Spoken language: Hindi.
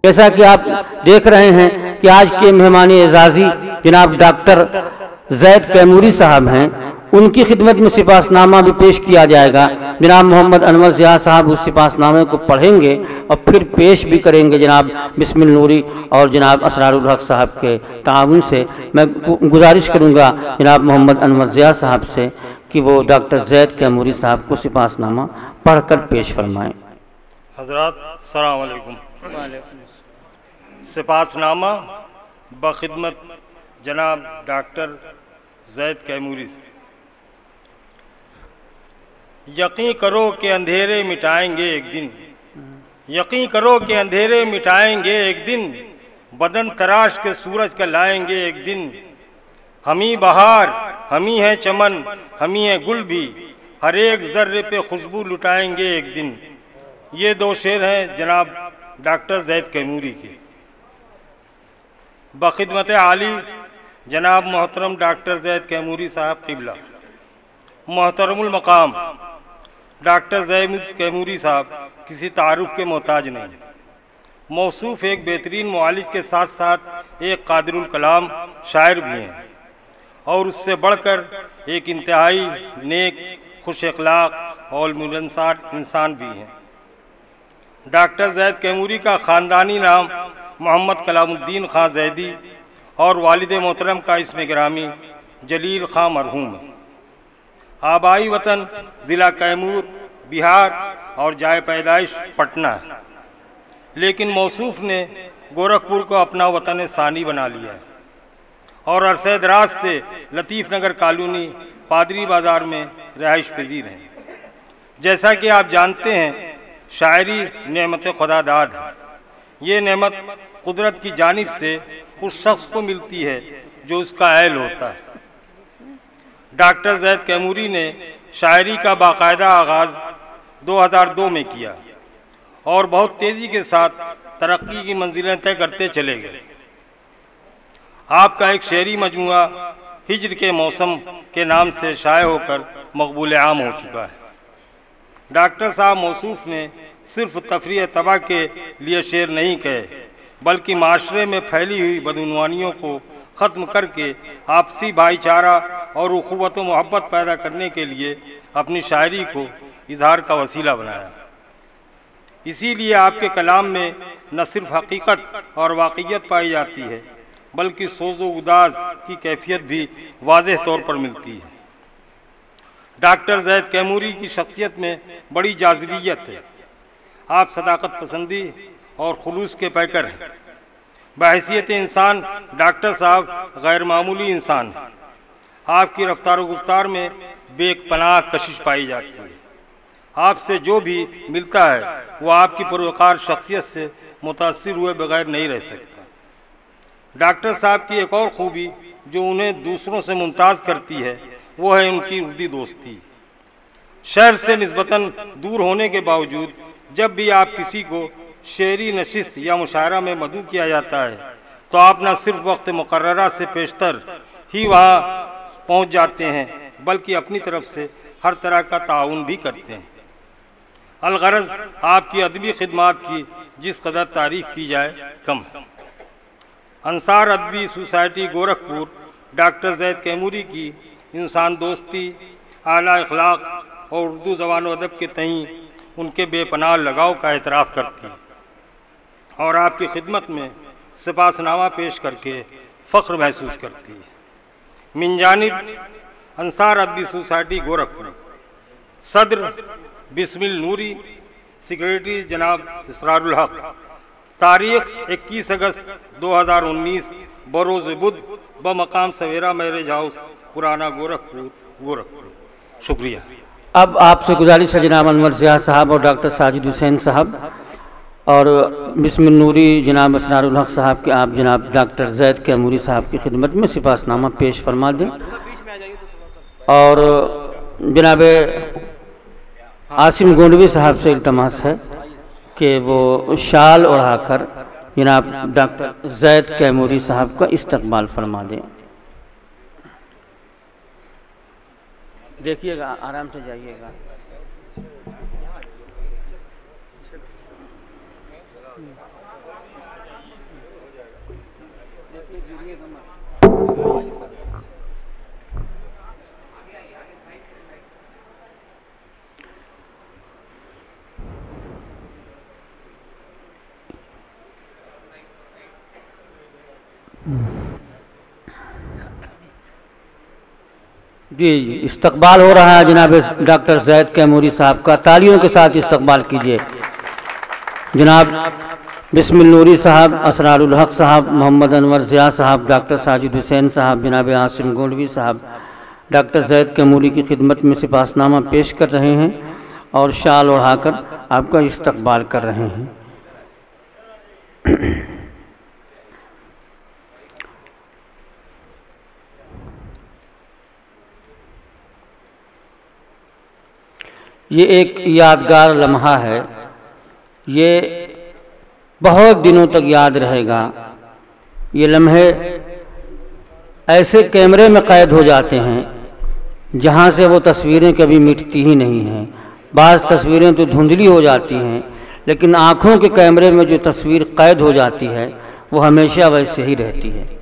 जैसा कि आप देख रहे हैं कि आज के मेहमान एजाजी जनाब डॉक्टर जैद कैमूरी साहब हैं, उनकी खिदमत में सिपासनामा भी पेश किया जाएगा। जनाब मोहम्मद अनवर ज़िया साहब उस सिपासनामे को पढ़ेंगे और फिर पेश भी करेंगे जनाब बिस्मिल नूरी और जनाब असरारुल हक साहब के ताउन से। मैं गुजारिश करूँगा जनाब मोहम्मद अनवर ज़िया साहब से कि वो डॉक्टर जैद कैमूरी साहब को सिपासनामा पढ़कर पेश फरमाएँ। हज़रात अस्सलाम वालेकुम। सिपासनामा बखिदमत जनाब डॉक्टर जैद कैमूरी। यकीन करो कि अंधेरे मिटाएंगे एक दिन, यकीन करो कि अंधेरे मिटाएंगे एक दिन, बदन तराश के सूरज का लाएंगे एक दिन। हम ही बहार, हम ही है चमन, हम ही है गुल भी, हर एक जर्रे पे खुशबू लुटाएंगे एक दिन। ये दो शेर हैं जनाब डॉक्टर जैद कैमूरी के। बखिदमत आली जनाब मोहतरम डॉक्टर जैद कैमूरी साहब क़िबला। मोहतरमुल मकाम डॉक्टर जैद कैमूरी साहब किसी तारुफ के मोहताज नहीं, मौसूफ एक बेहतरीन मुआलिज के साथ साथ एक कादिरुल कलाम शायर भी हैं और उससे बढ़कर एक इंतहाई नेक, खुश अखलाक और मिलनसार इंसान भी हैं। डॉक्टर जैद कैमूरी का ख़ानदानी नाम मोहम्मद कलामुद्दीन खां जैदी और वालिद मोहतरम का इसमें गिरामी जलील खां मरहूम है। आबाई वतन ज़िला कैमूर बिहार और जाए पैदाइश पटना है, लेकिन मौसूफ ने गोरखपुर को अपना वतन सानी बना लिया है और अरसे दराज से लतीफ़ नगर कॉलोनी पादरी बाज़ार में रहाइश पजीर हैं। जैसा कि आप जानते हैं, शायरी नेमत खुदा दाद है। ये नेमत कुदरत की जानिब से उस शख्स को मिलती है जो उसका अहल होता है। डॉक्टर जैद कैमूरी ने शायरी का बाकायदा आगाज़ 2002 में किया और बहुत तेज़ी के साथ तरक्की की मंजिलें तय करते चले गए। आपका एक शेरी मजमुआ हिज्र के मौसम के नाम से शाये होकर मकबूल आम हो चुका है। डॉक्टर साहब मौसूफ ने सिर्फ तफरीह तबाह के लिए शेर नहीं कहे, बल्कि माशरे में फैली हुई बदउनवानियों को ख़त्म करके आपसी भाईचारा और उख़ुवत व मोहब्बत पैदा करने के लिए अपनी शायरी को इजहार का वसीला बनाया। इसीलिए आपके कलाम में न सिर्फ हकीकत और वाक़ियत पाई जाती है, बल्कि सोज़ो उदास की कैफियत भी वाज़ेह तौर पर मिलती है। डॉक्टर जैद कैमूरी की शख्सियत में बड़ी जाज़िबियत है। आप सदाकत पसंदी और खुलूस के पैकर हैं। बहैसियत इंसान डॉक्टर साहब गैर मामूली इंसान हैं। आपकी रफ्तार व गुफ्तार में बेपनाह कशिश पाई जाती है। आपसे जो भी मिलता है वो आपकी पुरवकार शख्सियत से मुतासिर हुए बगैर नहीं रह सकता। डॉक्टर साहब की एक और खूबी जो उन्हें दूसरों से मुमताज़ करती है वो है उनकी रुदी दोस्ती। शहर से निस्बतन दूर होने के बावजूद जब भी आप किसी को शेरी नशिस्त या मुशायरा में मदऊ किया जाता है तो आप न सिर्फ वक्त मुकर्ररा से पेशतर ही वहाँ पहुँच जाते हैं, बल्कि अपनी तरफ से हर तरह का ताउन भी करते हैं। अलगरज आपकी अदबी खिदमात की जिस कदर तारीफ़ की जाए कम है। अंसार अदबी सोसाइटी गोरखपुर डॉक्टर जैद कैमूरी की इंसान दोस्ती, आला अखलाक और उर्दू ज़बान व अदब के तईं उनके बेपनाह लगाव का एतराफ़ करती है और आपकी खिदमत में सिपासनामा पेश करके फ़ख्र महसूस करती है। मिन जानिब अंसार अदबी सोसाइटी गोरखपुर, सदर बिस्मिल नूरी, सेक्रेटरी जनाब इसरारुल हक। तारीख़ 21 अगस्त 2019 बरोज़ बुध बमकाम सवेरा मैरिज हाउस पुराना गोरखपुर। शुक्रिया। अब आपसे गुजारिश है जनाब अनवर ज़िया साहब और डॉक्टर साजिद हुसैन साहब और बिस्मिल नूरी जनाब असरारुल हक साहब के आप जनाब डॉक्टर जैद कैमूरी साहब की खिदमत में सिपासनामा पेश फरमा दें। और जनाब आसिम गोंडवी साहब से इल्तमास है कि वो शाल ओढ़ाकर जनाब डॉक्टर जैद कैमूरी साहब का इस्तकबाल फरमा दें। देखिएगा, आराम से जाइएगा। जी इस्तकबाल हो रहा है जनाब डॉक्टर जैद कैमूरी साहब का, तालियों के साथ इस्तकबाल कीजिए। जनाब बिस्मिल नूरी साहब, असरारुल हक साहब, मोहम्मद अनवर ज़िया साहब, डॉक्टर साजिद हुसैन साहब, जनाब आसिम गोल्डवी साहब डॉक्टर जैद कैमूरी की खिदमत में सिपाहसनामा पेश कर रहे हैं और शाल ओढ़ाकर आपका इस्तकबाल कर रहे हैं। ये एक यादगार लम्हा है, ये बहुत दिनों तक याद रहेगा। ये लम्हे ऐसे कैमरे में कैद हो जाते हैं जहाँ से वो तस्वीरें कभी मिटती ही नहीं हैं। बाज़ तस्वीरें तो धुंधली हो जाती हैं, लेकिन आँखों के कैमरे में जो तस्वीर कैद हो जाती है वो हमेशा वैसे ही रहती है।